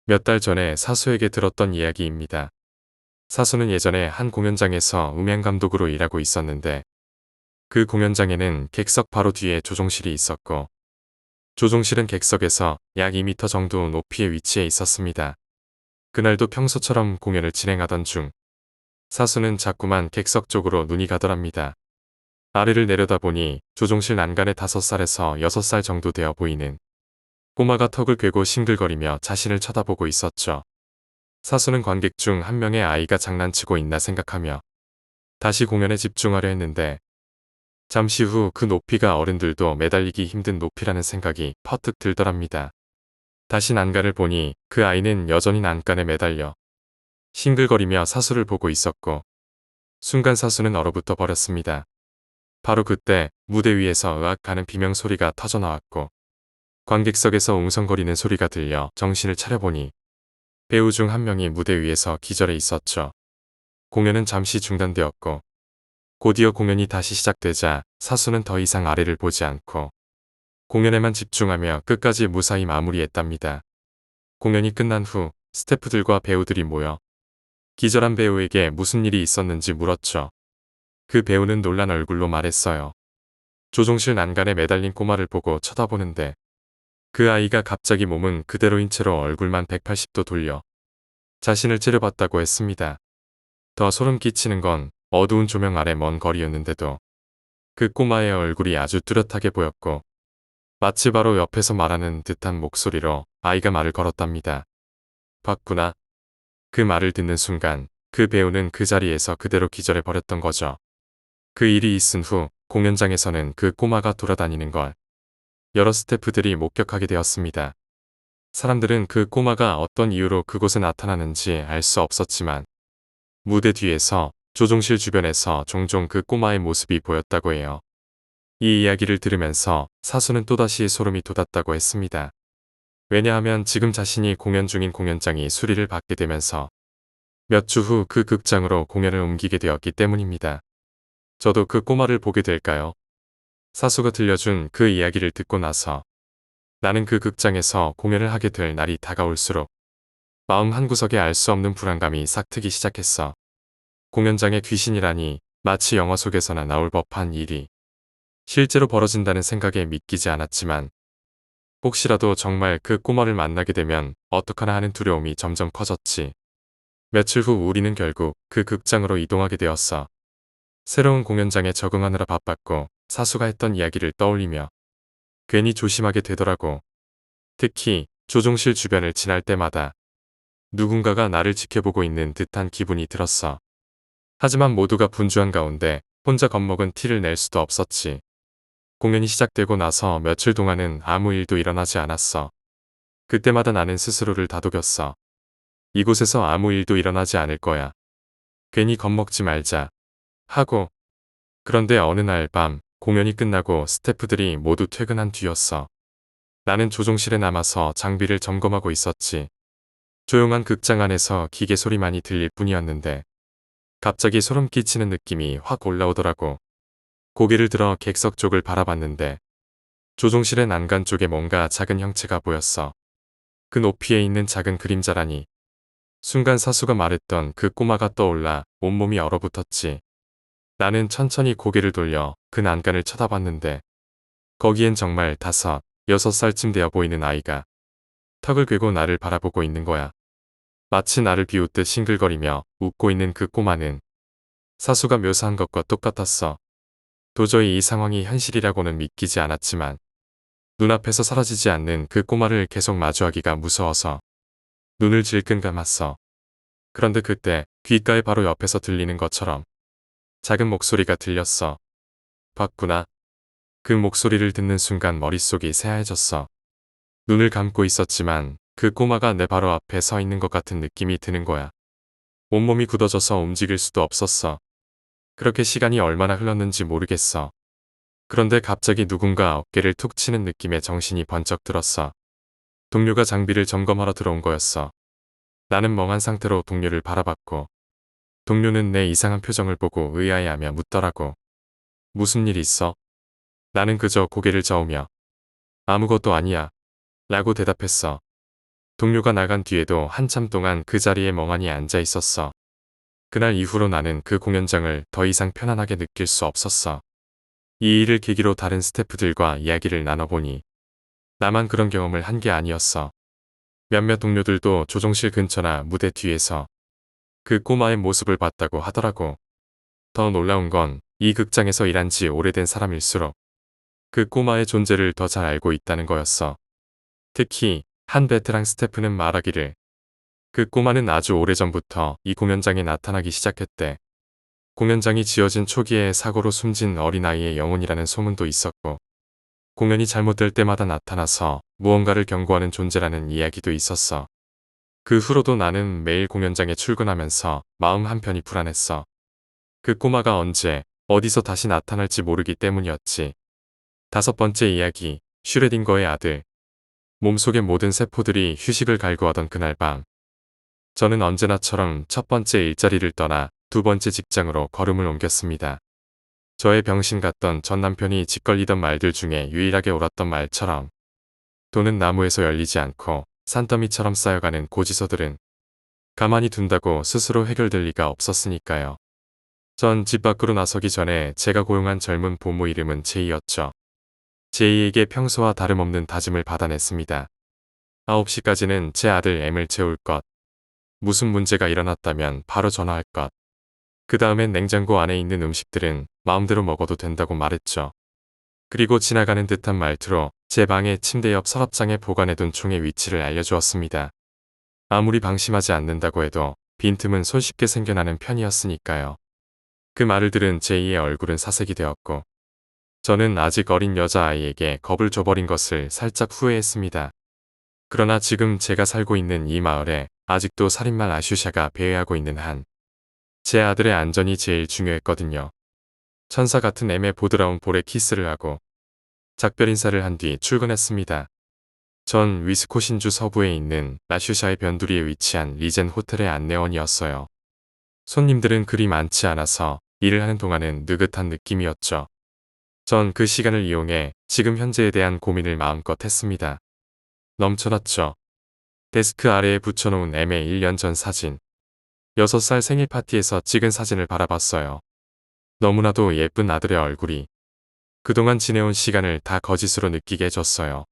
몇 달 전에 사수에게 들었던 이야기입니다. 사수는 예전에 한 공연장에서 음향감독으로 일하고 있었는데 그 공연장에는 객석 바로 뒤에 조종실이 있었고 조종실은 객석에서 약 2m 정도 높이의 위치에 있었습니다. 그날도 평소처럼 공연을 진행하던 중 사수는 자꾸만 객석 쪽으로 눈이 가더랍니다. 아래를 내려다보니 조종실 난간에 5살에서 6살 정도 되어 보이는 꼬마가 턱을 괴고 싱글거리며 자신을 쳐다보고 있었죠. 사수는 관객 중 한 명의 아이가 장난치고 있나 생각하며 다시 공연에 집중하려 했는데 잠시 후 그 높이가 어른들도 매달리기 힘든 높이라는 생각이 퍼뜩 들더랍니다. 다시 난간을 보니 그 아이는 여전히 난간에 매달려 싱글거리며 사수를 보고 있었고 순간 사수는 얼어붙어 버렸습니다. 바로 그때 무대 위에서 으악 하는 비명소리가 터져나왔고 관객석에서 웅성거리는 소리가 들려 정신을 차려보니 배우 중 한 명이 무대 위에서 기절해 있었죠. 공연은 잠시 중단되었고 곧이어 공연이 다시 시작되자 사수는 더 이상 아래를 보지 않고 공연에만 집중하며 끝까지 무사히 마무리했답니다. 공연이 끝난 후 스태프들과 배우들이 모여 기절한 배우에게 무슨 일이 있었는지 물었죠. 그 배우는 놀란 얼굴로 말했어요. 조종실 난간에 매달린 꼬마를 보고 쳐다보는데 그 아이가 갑자기 몸은 그대로인 채로 얼굴만 180도 돌려 자신을 째려봤다고 했습니다. 더 소름 끼치는 건 어두운 조명 아래 먼 거리였는데도 그 꼬마의 얼굴이 아주 뚜렷하게 보였고 마치 바로 옆에서 말하는 듯한 목소리로 아이가 말을 걸었답니다. 봤구나. 그 말을 듣는 순간 그 배우는 그 자리에서 그대로 기절해 버렸던 거죠. 그 일이 있은 후 공연장에서는 그 꼬마가 돌아다니는 걸 여러 스태프들이 목격하게 되었습니다. 사람들은 그 꼬마가 어떤 이유로 그곳에 나타나는지 알 수 없었지만 무대 뒤에서 조종실 주변에서 종종 그 꼬마의 모습이 보였다고 해요. 이 이야기를 들으면서 사수는 또다시 소름이 돋았다고 했습니다. 왜냐하면 지금 자신이 공연 중인 공연장이 수리를 받게 되면서 몇 주 후 그 극장으로 공연을 옮기게 되었기 때문입니다. 저도 그 꼬마를 보게 될까요? 사수가 들려준 그 이야기를 듣고 나서 나는 그 극장에서 공연을 하게 될 날이 다가올수록 마음 한구석에 알 수 없는 불안감이 싹트기 시작했어. 공연장에 귀신이라니 마치 영화 속에서나 나올 법한 일이 실제로 벌어진다는 생각에 믿기지 않았지만 혹시라도 정말 그 꼬마를 만나게 되면 어떡하나 하는 두려움이 점점 커졌지. 며칠 후 우리는 결국 그 극장으로 이동하게 되었어. 새로운 공연장에 적응하느라 바빴고 사수가 했던 이야기를 떠올리며 괜히 조심하게 되더라고. 특히 조종실 주변을 지날 때마다 누군가가 나를 지켜보고 있는 듯한 기분이 들었어. 하지만 모두가 분주한 가운데 혼자 겁먹은 티를 낼 수도 없었지. 공연이 시작되고 나서 며칠 동안은 아무 일도 일어나지 않았어. 그때마다 나는 스스로를 다독였어. 이곳에서 아무 일도 일어나지 않을 거야. 괜히 겁먹지 말자. 하고. 그런데 어느 날 밤 공연이 끝나고 스태프들이 모두 퇴근한 뒤였어. 나는 조종실에 남아서 장비를 점검하고 있었지. 조용한 극장 안에서 기계 소리만이 들릴 뿐이었는데 갑자기 소름 끼치는 느낌이 확 올라오더라고. 고개를 들어 객석 쪽을 바라봤는데 조종실의 난간 쪽에 뭔가 작은 형체가 보였어. 그 높이에 있는 작은 그림자라니. 순간 사수가 말했던 그 꼬마가 떠올라 온몸이 얼어붙었지. 나는 천천히 고개를 돌려 그 난간을 쳐다봤는데 거기엔 정말 5, 6살쯤 되어 보이는 아이가 턱을 꿰고 나를 바라보고 있는 거야. 마치 나를 비웃듯 싱글거리며 웃고 있는 그 꼬마는 사수가 묘사한 것과 똑같았어. 도저히 이 상황이 현실이라고는 믿기지 않았지만 눈앞에서 사라지지 않는 그 꼬마를 계속 마주하기가 무서워서 눈을 질끈 감았어. 그런데 그때 귓가에 바로 옆에서 들리는 것처럼 작은 목소리가 들렸어. 봤구나. 그 목소리를 듣는 순간 머릿속이 새하얘졌어. 눈을 감고 있었지만 그 꼬마가 내 바로 앞에 서 있는 것 같은 느낌이 드는 거야. 온몸이 굳어져서 움직일 수도 없었어. 그렇게 시간이 얼마나 흘렀는지 모르겠어. 그런데 갑자기 누군가 어깨를 툭 치는 느낌에 정신이 번쩍 들었어. 동료가 장비를 점검하러 들어온 거였어. 나는 멍한 상태로 동료를 바라봤고 동료는 내 이상한 표정을 보고 의아해하며 묻더라고. 무슨 일 있어? 나는 그저 고개를 저으며 아무것도 아니야 라고 대답했어. 동료가 나간 뒤에도 한참 동안 그 자리에 멍하니 앉아 있었어. 그날 이후로 나는 그 공연장을 더 이상 편안하게 느낄 수 없었어. 이 일을 계기로 다른 스태프들과 이야기를 나눠보니 나만 그런 경험을 한 게 아니었어. 몇몇 동료들도 조종실 근처나 무대 뒤에서 그 꼬마의 모습을 봤다고 하더라고. 더 놀라운 건 이 극장에서 일한 지 오래된 사람일수록 그 꼬마의 존재를 더 잘 알고 있다는 거였어. 특히 한 베테랑 스태프는 말하기를 그 꼬마는 아주 오래전부터 이 공연장에 나타나기 시작했대. 공연장이 지어진 초기에 사고로 숨진 어린아이의 영혼이라는 소문도 있었고 공연이 잘못될 때마다 나타나서 무언가를 경고하는 존재라는 이야기도 있었어. 그 후로도 나는 매일 공연장에 출근하면서 마음 한편이 불안했어. 그 꼬마가 언제 어디서 다시 나타날지 모르기 때문이었지. 5번째 이야기, 슈레딩거의 아들. 몸속의 모든 세포들이 휴식을 갈구하던 그날 밤. 저는 언제나처럼 첫 번째 일자리를 떠나 2번째 직장으로 걸음을 옮겼습니다. 저의 병신 같던 전 남편이 짓걸리던 말들 중에 유일하게 옳았던 말처럼 돈은 나무에서 열리지 않고 산더미처럼 쌓여가는 고지서들은 가만히 둔다고 스스로 해결될 리가 없었으니까요. 전 집 밖으로 나서기 전에 제가 고용한 젊은 보모 이름은 제이였죠. 제이에게 평소와 다름없는 다짐을 받아냈습니다. 9시까지는 제 아들 M을 재울 것. 무슨 문제가 일어났다면 바로 전화할 것. 그 다음엔 냉장고 안에 있는 음식들은 마음대로 먹어도 된다고 말했죠. 그리고 지나가는 듯한 말투로 제 방의 침대 옆 서랍장에 보관해둔 총의 위치를 알려주었습니다. 아무리 방심하지 않는다고 해도 빈틈은 손쉽게 생겨나는 편이었으니까요. 그 말을 들은 제이의 얼굴은 사색이 되었고 저는 아직 어린 여자아이에게 겁을 줘버린 것을 살짝 후회했습니다. 그러나 지금 제가 살고 있는 이 마을에 아직도 살인마 라슈샤가 배회하고 있는 한 제 아들의 안전이 제일 중요했거든요. 천사 같은 M의 보드라운 볼에 키스를 하고 작별 인사를 한 뒤 출근했습니다. 전 위스코신주 서부에 있는 라슈샤의 변두리에 위치한 리젠 호텔의 안내원이었어요. 손님들은 그리 많지 않아서 일을 하는 동안은 느긋한 느낌이었죠. 전 그 시간을 이용해 지금 현재에 대한 고민을 마음껏 했습니다. 넘쳐났죠. 데스크 아래에 붙여놓은 M의 1년 전 사진. 6살 생일 파티에서 찍은 사진을 바라봤어요. 너무나도 예쁜 아들의 얼굴이 그동안 지내온 시간을 다 거짓으로 느끼게 해줬어요.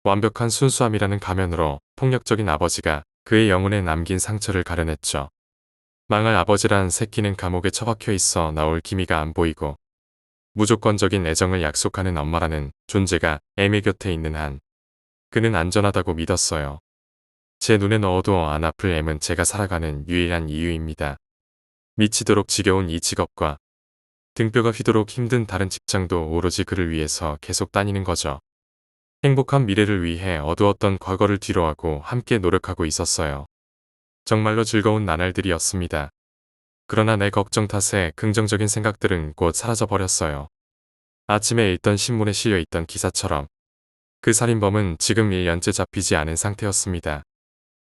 완벽한 순수함이라는 가면으로 폭력적인 아버지가 그의 영혼에 남긴 상처를 가려냈죠. 망할 아버지란 새끼는 감옥에 처박혀 있어 나올 기미가 안 보이고 무조건적인 애정을 약속하는 엄마라는 존재가 M의 곁에 있는 한 그는 안전하다고 믿었어요. 제 눈에 넣어도 안 아플 M은 제가 살아가는 유일한 이유입니다. 미치도록 지겨운 이 직업과 등뼈가 휘도록 힘든 다른 직장도 오로지 그를 위해서 계속 다니는 거죠. 행복한 미래를 위해 어두웠던 과거를 뒤로하고 함께 노력하고 있었어요. 정말로 즐거운 나날들이었습니다. 그러나 내 걱정 탓에 긍정적인 생각들은 곧 사라져버렸어요. 아침에 읽던 신문에 실려있던 기사처럼 그 살인범은 지금 1년째 잡히지 않은 상태였습니다.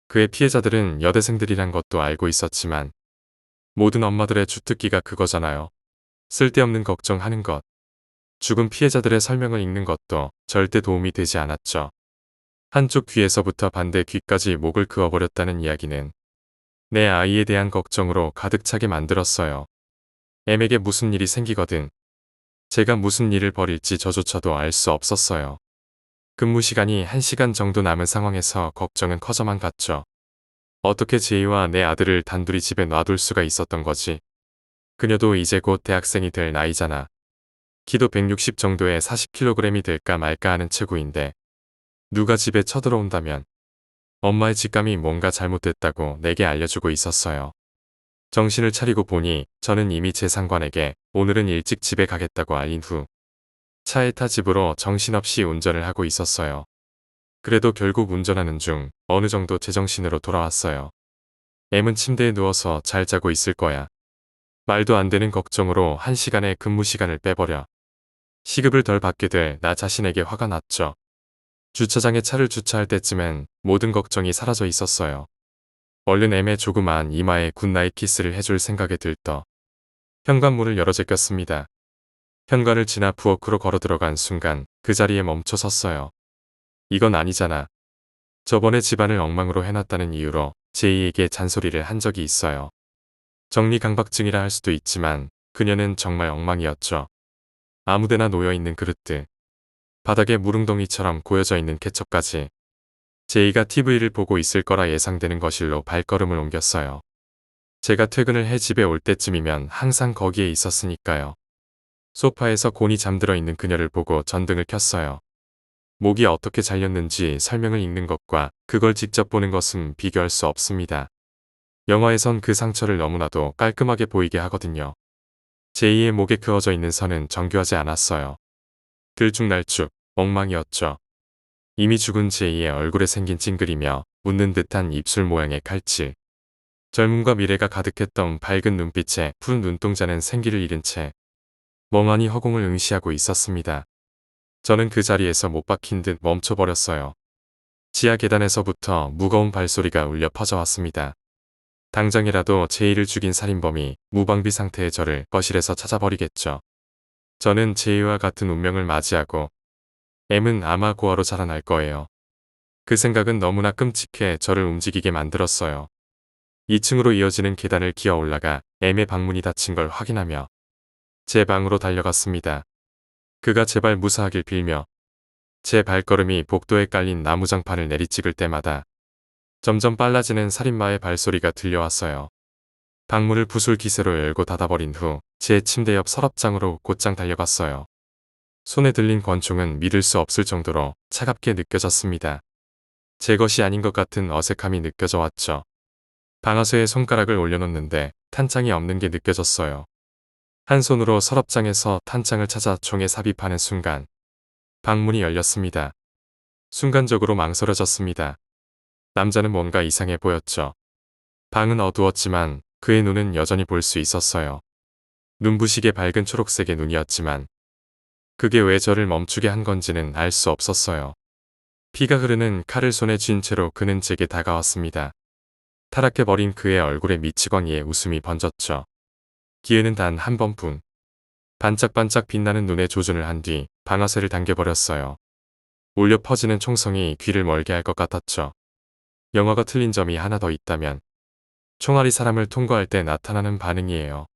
그의 피해자들은 여대생들이란 것도 알고 있었지만 모든 엄마들의 주특기가 그거잖아요. 쓸데없는 걱정하는 것. 죽은 피해자들의 설명을 읽는 것도 절대 도움이 되지 않았죠. 한쪽 귀에서부터 반대 귀까지 목을 그어버렸다는 이야기는 내 아이에 대한 걱정으로 가득 차게 만들었어요. M에게 무슨 일이 생기거든 제가 무슨 일을 벌일지 저조차도 알 수 없었어요. 근무 시간이 1시간 정도 남은 상황에서 걱정은 커져만 갔죠. 어떻게 제이와 내 아들을 단둘이 집에 놔둘 수가 있었던 거지. 그녀도 이제 곧 대학생이 될 나이잖아. 키도 160 정도의 40kg이 될까 말까 하는 체구인데 누가 집에 쳐들어온다면 엄마의 직감이 뭔가 잘못됐다고 내게 알려주고 있었어요. 정신을 차리고 보니 저는 이미 제 상관에게 오늘은 일찍 집에 가겠다고 알린 후 차에 타 집으로 정신없이 운전을 하고 있었어요. 그래도 결국 운전하는 중 어느 정도 제정신으로 돌아왔어요. M은 침대에 누워서 잘 자고 있을 거야. 말도 안 되는 걱정으로 1시간의 근무 시간을 빼버려 시급을 덜 받게 될 나 자신에게 화가 났죠. 주차장에 차를 주차할 때쯤엔 모든 걱정이 사라져 있었어요. 얼른 M의 조그마한 이마에 굿나잇 키스를 해줄 생각에 들떠 현관문을 열어 제꼈습니다. 현관을 지나 부엌으로 걸어 들어간 순간 그 자리에 멈춰 섰어요. 이건 아니잖아. 저번에 집안을 엉망으로 해놨다는 이유로 제이에게 잔소리를 한 적이 있어요. 정리강박증이라 할 수도 있지만 그녀는 정말 엉망이었죠. 아무데나 놓여있는 그릇들, 바닥에 무릉덩이처럼 고여져 있는 케첩까지. 제이가 TV를 보고 있을 거라 예상되는 거실로 발걸음을 옮겼어요. 제가 퇴근을 해 집에 올 때쯤이면 항상 거기에 있었으니까요. 소파에서 곤히 잠들어 있는 그녀를 보고 전등을 켰어요. 목이 어떻게 잘렸는지 설명을 읽는 것과 그걸 직접 보는 것은 비교할 수 없습니다. 영화에선 그 상처를 너무나도 깔끔하게 보이게 하거든요. 제이의 목에 그어져 있는 선은 정교하지 않았어요. 들쭉날쭉 엉망이었죠. 이미 죽은 제이의 얼굴에 생긴 찡그리며 웃는 듯한 입술 모양의 칼질. 젊음과 미래가 가득했던 밝은 눈빛에 푸른 눈동자는 생기를 잃은 채 멍하니 허공을 응시하고 있었습니다. 저는 그 자리에서 못 박힌 듯 멈춰버렸어요. 지하 계단에서부터 무거운 발소리가 울려 퍼져왔습니다. 당장이라도 제이를 죽인 살인범이 무방비 상태의 저를 거실에서 찾아버리겠죠. 저는 제이와 같은 운명을 맞이하고 M은 아마 고아로 자라날 거예요. 그 생각은 너무나 끔찍해 저를 움직이게 만들었어요. 2층으로 이어지는 계단을 기어 올라가 M의 방문이 닫힌 걸 확인하며 제 방으로 달려갔습니다. 그가 제발 무사하길 빌며 제 발걸음이 복도에 깔린 나무장판을 내리찍을 때마다 점점 빨라지는 살인마의 발소리가 들려왔어요. 방문을 부술 기세로 열고 닫아버린 후 제 침대 옆 서랍장으로 곧장 달려갔어요. 손에 들린 권총은 믿을 수 없을 정도로 차갑게 느껴졌습니다. 제 것이 아닌 것 같은 어색함이 느껴져 왔죠. 방아쇠에 손가락을 올려놓는데 탄창이 없는 게 느껴졌어요. 한 손으로 서랍장에서 탄창을 찾아 총에 삽입하는 순간 방문이 열렸습니다. 순간적으로 망설여졌습니다. 남자는 뭔가 이상해 보였죠. 방은 어두웠지만 그의 눈은 여전히 볼 수 있었어요. 눈부시게 밝은 초록색의 눈이었지만 그게 왜 저를 멈추게 한 건지는 알 수 없었어요. 피가 흐르는 칼을 손에 쥔 채로 그는 제게 다가왔습니다. 타락해 버린 그의 얼굴에 미치광이의 웃음이 번졌죠. 기회는 단 한 번뿐. 반짝반짝 빛나는 눈에 조준을 한 뒤 방아쇠를 당겨버렸어요. 울려 퍼지는 총성이 귀를 멀게 할 것 같았죠. 영화가 틀린 점이 하나 더 있다면 총알이 사람을 통과할 때 나타나는 반응이에요.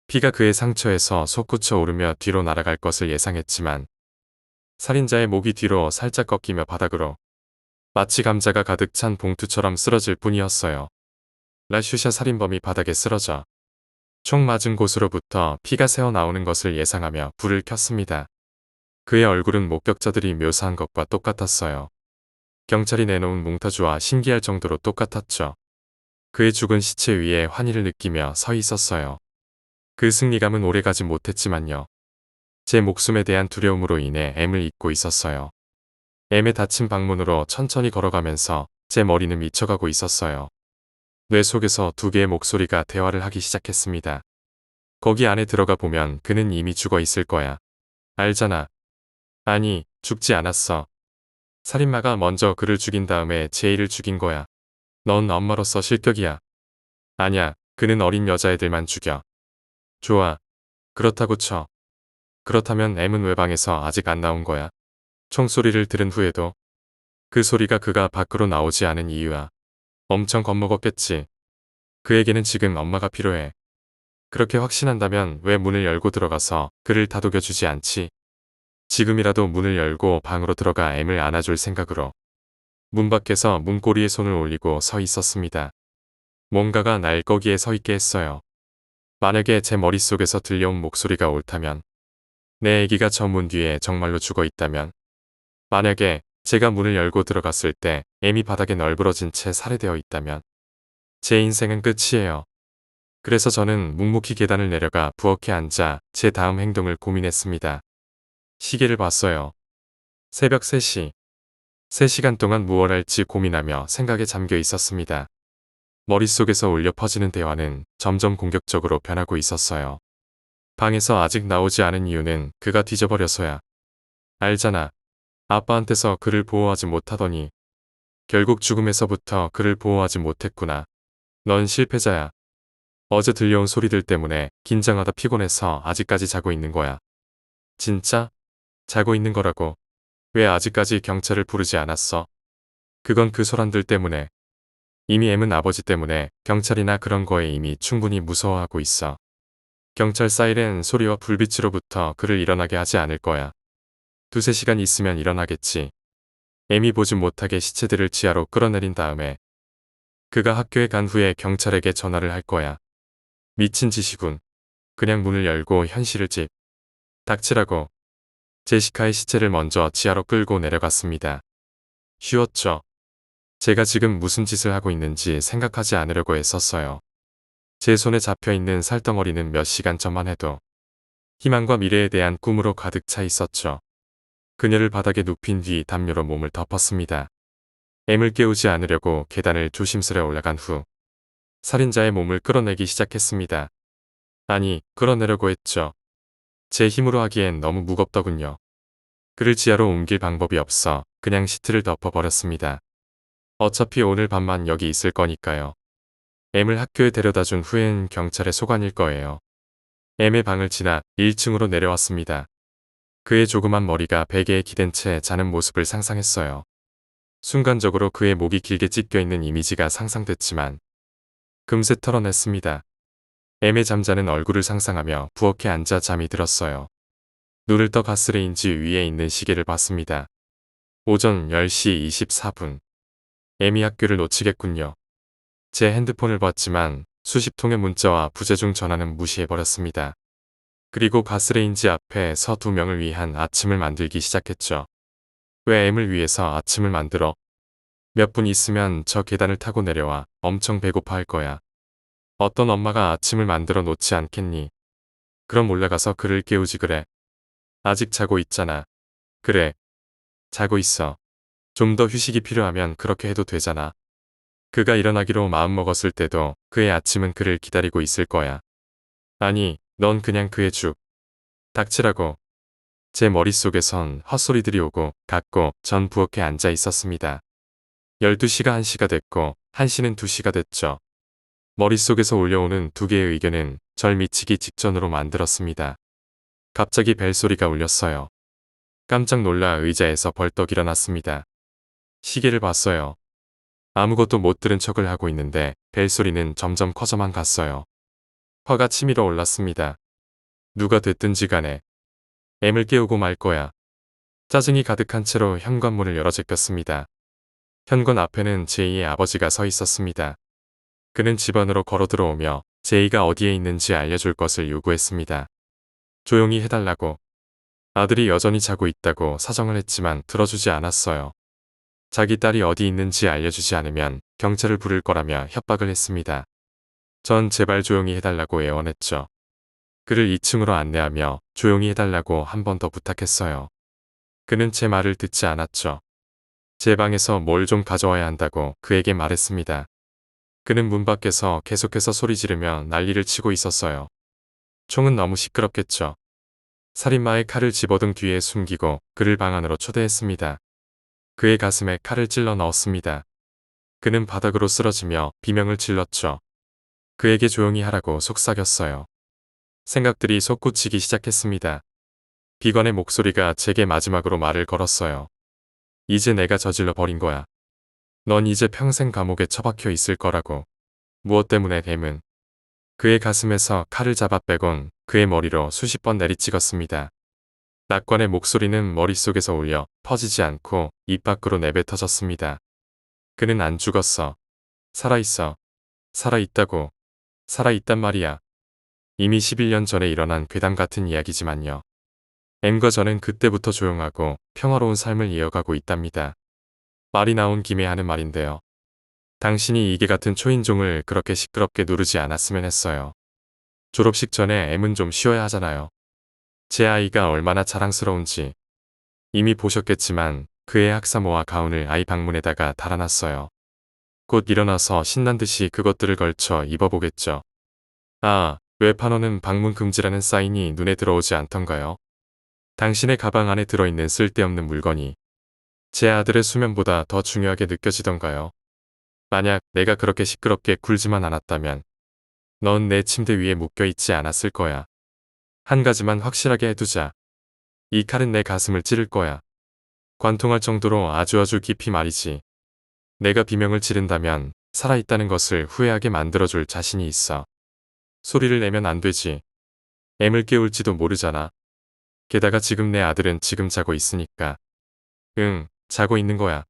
피가 그의 상처에서 솟구쳐 오르며 뒤로 날아갈 것을 예상했지만 살인자의 목이 뒤로 살짝 꺾이며 바닥으로 마치 감자가 가득 찬 봉투처럼 쓰러질 뿐이었어요. 라슈샤 살인범이 바닥에 쓰러져 총 맞은 곳으로부터 피가 새어나오는 것을 예상하며 불을 켰습니다. 그의 얼굴은 목격자들이 묘사한 것과 똑같았어요. 경찰이 내놓은 몽타주와 신기할 정도로 똑같았죠. 그의 죽은 시체 위에 환희를 느끼며 서 있었어요. 그 승리감은 오래가지 못했지만요. 제 목숨에 대한 두려움으로 인해 M을 잊고 있었어요. M의 닫힌 방문으로 천천히 걸어가면서 제 머리는 미쳐가고 있었어요. 뇌 속에서 두 개의 목소리가 대화를 하기 시작했습니다. 거기 안에 들어가 보면 그는 이미 죽어 있을 거야. 알잖아. 아니, 죽지 않았어. 살인마가 먼저 그를 죽인 다음에 제이를 죽인 거야. 넌 엄마로서 실격이야. 아냐, 그는 어린 여자애들만 죽여. 좋아. 그렇다고 쳐. 그렇다면 M은 왜 방에서 아직 안 나온 거야? 총소리를 들은 후에도 그 소리가 그가 밖으로 나오지 않은 이유야. 엄청 겁먹었겠지. 그에게는 지금 엄마가 필요해. 그렇게 확신한다면 왜 문을 열고 들어가서 그를 다독여주지 않지? 지금이라도 문을 열고 방으로 들어가 M을 안아줄 생각으로 문 밖에서 문고리에 손을 올리고 서 있었습니다. 뭔가가 날 거기에 서 있게 했어요. 만약에 제 머릿속에서 들려온 목소리가 옳다면, 내 아기가 저 문 뒤에 정말로 죽어 있다면, 만약에 제가 문을 열고 들어갔을 때 M이 바닥에 널브러진 채 살해되어 있다면 제 인생은 끝이에요. 그래서 저는 묵묵히 계단을 내려가 부엌에 앉아 제 다음 행동을 고민했습니다. 시계를 봤어요. 새벽 3시. 3시간 동안 무얼 할지 고민하며 생각에 잠겨 있었습니다. 머릿속에서 울려 퍼지는 대화는 점점 공격적으로 변하고 있었어요. 방에서 아직 나오지 않은 이유는 그가 뒤져버려서야. 알잖아. 아빠한테서 그를 보호하지 못하더니 결국 죽음에서부터 그를 보호하지 못했구나. 넌 실패자야. 어제 들려온 소리들 때문에 긴장하다 피곤해서 아직까지 자고 있는 거야. 진짜? 자고 있는 거라고. 왜 아직까지 경찰을 부르지 않았어? 그건 그 소란들 때문에. 이미 M은 아버지 때문에 경찰이나 그런 거에 이미 충분히 무서워하고 있어. 경찰 사이렌 소리와 불빛으로부터 그를 일어나게 하지 않을 거야. 2~3시간 있으면 일어나겠지. M이 보지 못하게 시체들을 지하로 끌어내린 다음에 그가 학교에 간 후에 경찰에게 전화를 할 거야. 미친 짓이군. 그냥 문을 열고 현실을 닥치라고. 제시카의 시체를 먼저 지하로 끌고 내려갔습니다. 쉬웠죠. 제가 지금 무슨 짓을 하고 있는지 생각하지 않으려고 애썼어요. 제 손에 잡혀있는 살덩어리는 몇 시간 전만 해도 희망과 미래에 대한 꿈으로 가득 차 있었죠. 그녀를 바닥에 눕힌 뒤 담요로 몸을 덮었습니다. M을 깨우지 않으려고 계단을 조심스레 올라간 후 살인자의 몸을 끌어내기 시작했습니다. 아니, 끌어내려고 했죠. 제 힘으로 하기엔 너무 무겁더군요. 그를 지하로 옮길 방법이 없어 그냥 시트를 덮어버렸습니다. 어차피 오늘 밤만 여기 있을 거니까요. M을 학교에 데려다 준 후엔 경찰에 소관일 거예요. M의 방을 지나 1층으로 내려왔습니다. 그의 조그만 머리가 베개에 기댄 채 자는 모습을 상상했어요. 순간적으로 그의 목이 길게 찢겨있는 이미지가 상상됐지만 금세 털어냈습니다. M의 잠자는 얼굴을 상상하며 부엌에 앉아 잠이 들었어요. 눈을 떠 가스레인지 위에 있는 시계를 봤습니다. 오전 10시 24분. M이 학교를 놓치겠군요. 제 핸드폰을 봤지만 수십 통의 문자와 부재중 전화는 무시해버렸습니다. 그리고 가스레인지 앞에 서 2명을 위한 아침을 만들기 시작했죠. 왜 M을 위해서 아침을 만들어? 몇 분 있으면 저 계단을 타고 내려와 엄청 배고파 할 거야. 어떤 엄마가 아침을 만들어 놓지 않겠니? 그럼 올라가서 그를 깨우지 그래. 아직 자고 있잖아. 그래. 자고 있어. 좀 더 휴식이 필요하면 그렇게 해도 되잖아. 그가 일어나기로 마음먹었을 때도 그의 아침은 그를 기다리고 있을 거야. 아니, 넌 그냥 그의 죽. 닥치라고. 제 머릿속에선 헛소리들이 오고 갔고 전 부엌에 앉아 있었습니다. 12시가 1시가 됐고 1시는 2시가 됐죠. 머릿속에서 울려오는 두 개의 의견은 절 미치기 직전으로 만들었습니다. 갑자기 벨소리가 울렸어요. 깜짝 놀라 의자에서 벌떡 일어났습니다. 시계를 봤어요. 아무것도 못 들은 척을 하고 있는데 벨소리는 점점 커져만 갔어요. 화가 치밀어 올랐습니다. 누가 됐든지 간에 M을 깨우고 말 거야. 짜증이 가득한 채로 현관문을 열어 제꼈습니다. 현관 앞에는 제이의 아버지가 서 있었습니다. 그는 집 안으로 걸어 들어오며 제이가 어디에 있는지 알려줄 것을 요구했습니다. 조용히 해달라고. 아들이 여전히 자고 있다고 사정을 했지만 들어주지 않았어요. 자기 딸이 어디 있는지 알려주지 않으면 경찰을 부를 거라며 협박을 했습니다. 전 제발 조용히 해달라고 애원했죠. 그를 2층으로 안내하며 조용히 해달라고 한 번 더 부탁했어요. 그는 제 말을 듣지 않았죠. 제 방에서 뭘 좀 가져와야 한다고 그에게 말했습니다. 그는 문 밖에서 계속해서 소리 지르며 난리를 치고 있었어요. 총은 너무 시끄럽겠죠. 살인마의 칼을 집어등 뒤에 숨기고 그를 방 안으로 초대했습니다. 그의 가슴에 칼을 찔러 넣었습니다. 그는 바닥으로 쓰러지며 비명을 질렀죠. 그에게 조용히 하라고 속삭였어요. 생각들이 솟구치기 시작했습니다. 비건의 목소리가 제게 마지막으로 말을 걸었어요. 이제 내가 저질러 버린 거야. 넌 이제 평생 감옥에 처박혀 있을 거라고. 무엇 때문에 뱀은. 그의 가슴에서 칼을 잡아 빼곤 그의 머리로 수십 번 내리찍었습니다. 낙관의 목소리는 머릿속에서 울려 퍼지지 않고 입 밖으로 내뱉어졌습니다. 그는 안 죽었어. 살아있어. 살아있다고. 살아있단 말이야. 이미 11년 전에 일어난 괴담 같은 이야기지만요. M과 저는 그때부터 조용하고 평화로운 삶을 이어가고 있답니다. 말이 나온 김에 하는 말인데요. 당신이 이게 같은 초인종을 그렇게 시끄럽게 누르지 않았으면 했어요. 졸업식 전에 M은 좀 쉬어야 하잖아요. 제 아이가 얼마나 자랑스러운지. 이미 보셨겠지만 그의 학사모와 가운을 아이 방문에다가 달아놨어요. 곧 일어나서 신난 듯이 그것들을 걸쳐 입어보겠죠. 아, 왜 판호는 방문 금지라는 사인이 눈에 들어오지 않던가요? 당신의 가방 안에 들어있는 쓸데없는 물건이 제 아들의 수면보다 더 중요하게 느껴지던가요? 만약 내가 그렇게 시끄럽게 굴지만 않았다면 넌 내 침대 위에 묶여있지 않았을 거야. 한 가지만 확실하게 해두자. 이 칼은 내 가슴을 찌를 거야. 관통할 정도로 아주 깊이 말이지. 내가 비명을 지른다면 살아있다는 것을 후회하게 만들어줄 자신이 있어. 소리를 내면 안 되지. M을 깨울지도 모르잖아. 게다가 지금 내 아들은 지금 자고 있으니까. 응, 자고 있는 거야.